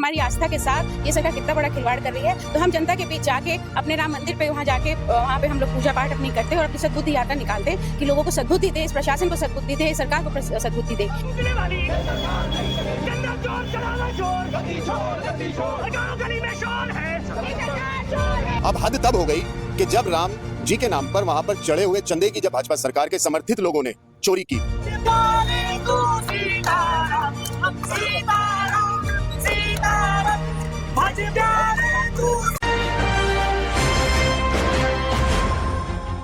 हमारी आस्था के साथ ये सरकार कितना बड़ा खिलवाड़ कर रही है। तो हम जनता के बीच जाके अपने राम मंदिर पे वहाँ जाके वहाँ पे हम लोग पूजा पाठ अपनी करते हैं और अपनी सद्बुद्धि यात्रा निकालते हैं कि लोगों को सद्बुद्धि दे, इस प्रशासन को सद्बुद्धि दे, सरकार को सद्बुद्धि दे। अब हद तब हो गई कि जब राम जी के नाम पर वहां पर चढ़े हुए चंदे की जब भाजपा सरकार के समर्थित लोगों ने चोरी की।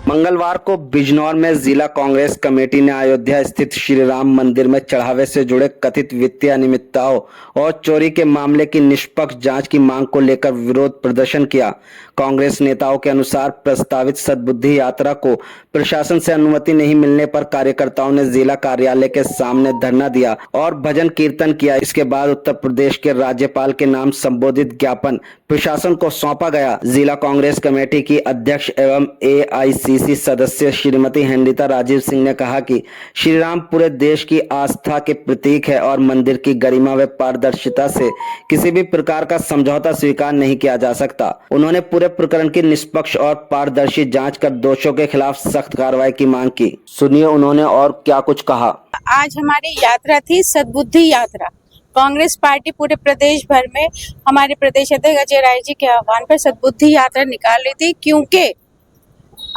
मंगलवार को बिजनौर में जिला कांग्रेस कमेटी ने अयोध्या स्थित श्री राम मंदिर में चढ़ावे से जुड़े कथित वित्तीय अनियमितताओं और चोरी के मामले की निष्पक्ष जांच की मांग को लेकर विरोध प्रदर्शन किया। कांग्रेस नेताओं के अनुसार प्रस्तावित सद्बुद्धि यात्रा को प्रशासन से अनुमति नहीं मिलने पर कार्यकर्ताओं ने जिला कार्यालय के सामने धरना दिया और भजन कीर्तन किया। इसके बाद उत्तर प्रदेश के राज्यपाल के नाम संबोधित ज्ञापन प्रशासन को सौंपा गया। जिला कांग्रेस कमेटी की अध्यक्ष एवं AICC सदस्य श्रीमती हेनरिता राजीव सिंह ने कहा कि श्री राम पूरे देश की आस्था के प्रतीक है और मंदिर की गरिमा व पारदर्शिता से किसी भी प्रकार का समझौता स्वीकार नहीं किया जा सकता। उन्होंने पूरे प्रकरण की निष्पक्ष और पारदर्शी जांच कर दोषियों के खिलाफ सख्त कार्रवाई की मांग की। सुनिए उन्होंने और क्या कुछ कहा। आज हमारी यात्रा थी सद्बुद्धि यात्रा। कांग्रेस पार्टी पूरे प्रदेश भर में हमारे प्रदेश अध्यक्ष अजय राय जी के आह्वान पर सद्बुद्धि यात्रा निकाल रही थी, क्योंकि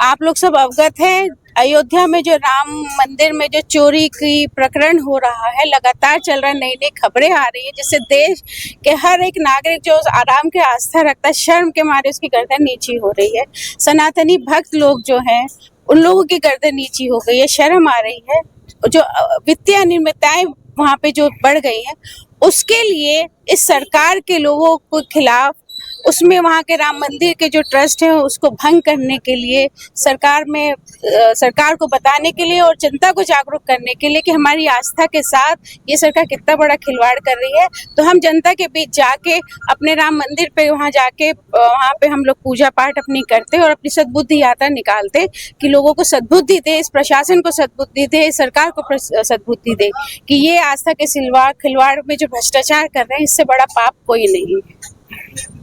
आप लोग सब अवगत हैं अयोध्या में जो राम मंदिर में जो चोरी की प्रकरण हो रहा है, लगातार चल रहा है, नई नई खबरें आ रही है, जिससे देश के हर एक नागरिक जो राम के आस्था रखता है, शर्म के मारे उसकी गर्दन नीची हो रही है। सनातनी भक्त लोग जो हैं उन लोगों की गर्दन नीची हो गई है, शर्म आ रही है। जो वित्तीय अनियमितताएं वहाँ पे जो बढ़ गई है, उसके लिए इस सरकार के लोगों के खिलाफ, उसमें वहाँ के राम मंदिर के जो ट्रस्ट है उसको भंग करने के लिए, सरकार को बताने के लिए और जनता को जागरूक करने के लिए कि हमारी आस्था के साथ ये सरकार कितना बड़ा खिलवाड़ कर रही है। तो हम जनता के बीच जाके अपने राम मंदिर पे वहाँ जाके वहाँ पे हम लोग पूजा पाठ अपनी करते और अपनी सद्बुद्धि यात्रा निकालते कि लोगों को सद्बुद्धि दे, इस प्रशासन को सद्बुद्धि दे, सरकार को सद्बुद्धि दे कि ये आस्था के खिलवाड़ में जो भ्रष्टाचार कर रहे हैं, इससे बड़ा पाप कोई नहीं है।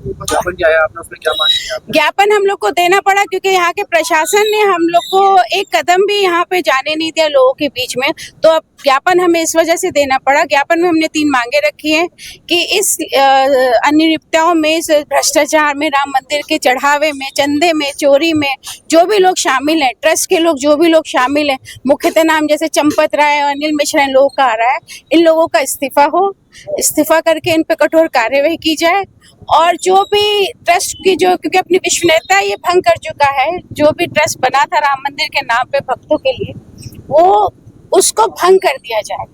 ज्ञापन क्या है, आपने उसमें क्या मांग किया? ज्ञापन हम लोग को देना पड़ा क्योंकि यहाँ के प्रशासन ने हम लोग को एक कदम भी यहाँ पे जाने नहीं दिया लोगों के बीच में। तो अब ज्ञापन हमें इस वजह से देना पड़ा। ज्ञापन में हमने 3 मांगे रखी हैं कि इस अनियमितताओं में, इस भ्रष्टाचार में, राम मंदिर के चढ़ावे में, चंदे में, चोरी में जो भी लोग शामिल हैं, ट्रस्ट के लोग जो भी लोग शामिल हैं, मुख्यतः नाम जैसे चंपत राय और अनिल मिश्रा इन लोगों का आ रहा है, इन लोगों का इस्तीफा करके इन पे कठोर कार्यवाही की जाए। और जो भी ट्रस्ट की जो, क्योंकि अपनी विश्वसनीयता ये भंग कर चुका है, जो भी ट्रस्ट बना था राम मंदिर के नाम पे भक्तों के लिए, वो उसको भंग कर दिया जाए।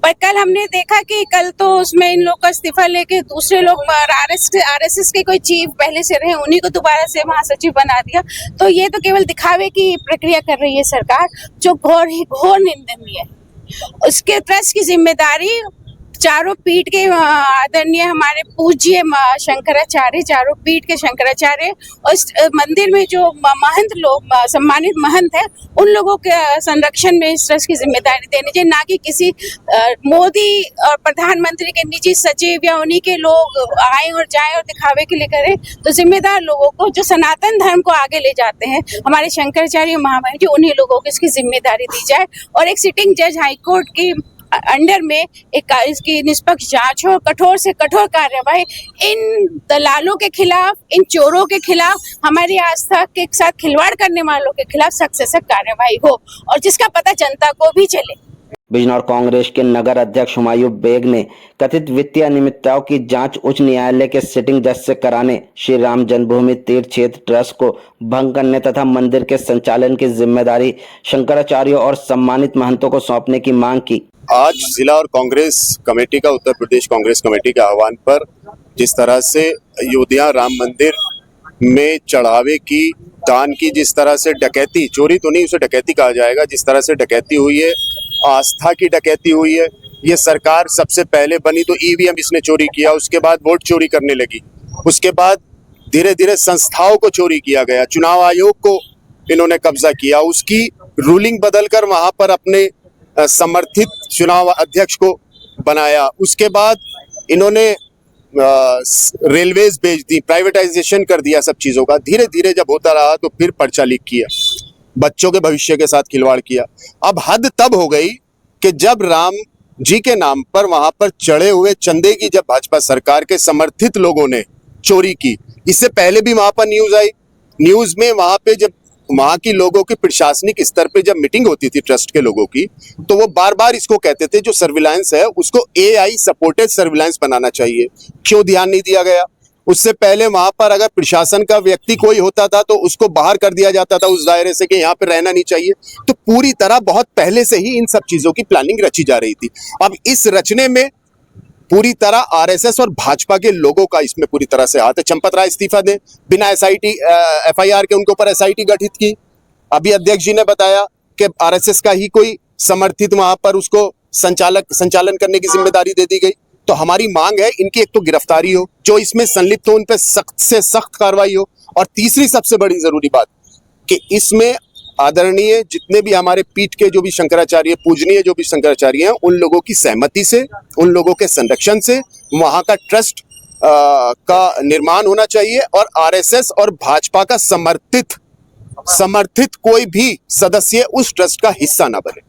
पर कल हमने देखा कि कल तो उसमें इन लोग का इस्तीफा लेके दूसरे लोग RSS के कोई चीफ पहले से रहे, उन्हीं को दोबारा से महासचिव बना दिया। तो ये तो केवल दिखावे की प्रक्रिया कर रही है सरकार, जो घोर निंदनीय है। उसके ट्रस्ट की जिम्मेदारी चारों पीठ के आदरणीय हमारे पूज्य शंकराचार्य, चारों पीठ के शंकराचार्य और इस मंदिर में जो महंत लोग, सम्मानित महंत है, उन लोगों के संरक्षण में इस ट्रस्ट की जिम्मेदारी देनी चाहिए, ना कि किसी मोदी और प्रधानमंत्री के निजी सचिव या उन्हीं के लोग आए और जाए और दिखावे के लिए करें। तो जिम्मेदार लोगों को, जो सनातन धर्म को आगे ले जाते हैं, हमारे शंकराचार्य महामहिम जी, उन्हीं लोगों को इसकी जिम्मेदारी दी जाए और एक सिटिंग जज हाईकोर्ट की अंडर में एक इसकी निष्पक्ष जांच हो, कठोर से कठोर कार्यवाही इन दलालों के खिलाफ, इन चोरों के खिलाफ, हमारी आस्था के साथ खिलवाड़ करने वालों के खिलाफ सख्त से सख्त कार्यवाही हो और जिसका पता जनता को भी चले। बिजनौर कांग्रेस के नगर अध्यक्ष हुमायूं बेग ने कथित वित्तीय अनियमितताओं की जांच उच्च न्यायालय के सिटिंग जज से कराने, श्री राम जन्मभूमि तीर्थ क्षेत्र ट्रस्ट को भंग करने तथा मंदिर के संचालन की जिम्मेदारी शंकराचार्यों और सम्मानित महंतों को सौंपने की मांग की। आज जिला और कांग्रेस कमेटी का, उत्तर प्रदेश कांग्रेस कमेटी के आह्वान पर जिस तरह से अयोध्या राम मंदिर में चढ़ावे की, दान की, जिस तरह से डकैती, चोरी तो नहीं, उसे डकैती कहा जाएगा, जिस तरह से डकैती हुई है, आस्था की डकैती हुई है। ये सरकार सबसे पहले बनी तो EVM इसने चोरी किया, उसके बाद वोट चोरी करने लगी, उसके बाद धीरे धीरे संस्थाओं को चोरी किया गया, चुनाव आयोग को इन्होंने कब्जा किया, उसकी रूलिंग बदलकर वहां पर अपने समर्थित चुनाव अध्यक्ष को बनाया। उसके बाद इन्होंने रेलवेज बेच दी, प्राइवेटाइजेशन कर दिया सब चीज़ों का। धीरे धीरे जब होता रहा तो फिर पर्चा लीक किया, बच्चों के भविष्य के साथ खिलवाड़ किया। अब हद तब हो गई कि जब राम जी के नाम पर वहां पर चढ़े हुए चंदे की जब भाजपा सरकार के समर्थित लोगों ने चोरी की, इससे पहले भी वहां पर न्यूज आई। न्यूज में वहां पे जब वहां की लोगों के प्रशासनिक स्तर पे जब मीटिंग होती थी ट्रस्ट के लोगों की, तो वो बार बार इसको कहते थे जो सर्विलांस है उसको AI सपोर्टेड सर्विलांस बनाना चाहिए। क्यों ध्यान नहीं दिया गया? उससे पहले वहां पर अगर प्रशासन का व्यक्ति कोई होता था तो उसको बाहर कर दिया जाता था उस दायरे से कि यहाँ पे रहना नहीं चाहिए। तो पूरी तरह बहुत पहले से ही इन सब चीजों की प्लानिंग रची जा रही थी। अब इस रचने में पूरी तरह RSS और भाजपा के लोगों का इसमें पूरी तरह से हाथ है। चंपत राय इस्तीफा दे, बिना FIR के उनके ऊपर SIT गठित की। अभी अध्यक्ष जी ने बताया कि RSS का ही कोई समर्थित वहां पर उसको संचालन करने की जिम्मेदारी दे दी गई। तो हमारी मांग है इनकी एक तो गिरफ्तारी हो, जो इसमें संलिप्त हो उन पर सख्त से सख्त कार्रवाई हो, और तीसरी सबसे बड़ी जरूरी बात कि इसमें आदरणीय जितने भी हमारे पीठ के जो भी शंकराचार्य, पूजनीय जो भी शंकराचार्य हैं, उन लोगों की सहमति से, उन लोगों के संरक्षण से वहां का ट्रस्ट का निर्माण होना चाहिए, और RSS और भाजपा का समर्थित कोई भी सदस्य उस ट्रस्ट का हिस्सा ना बने।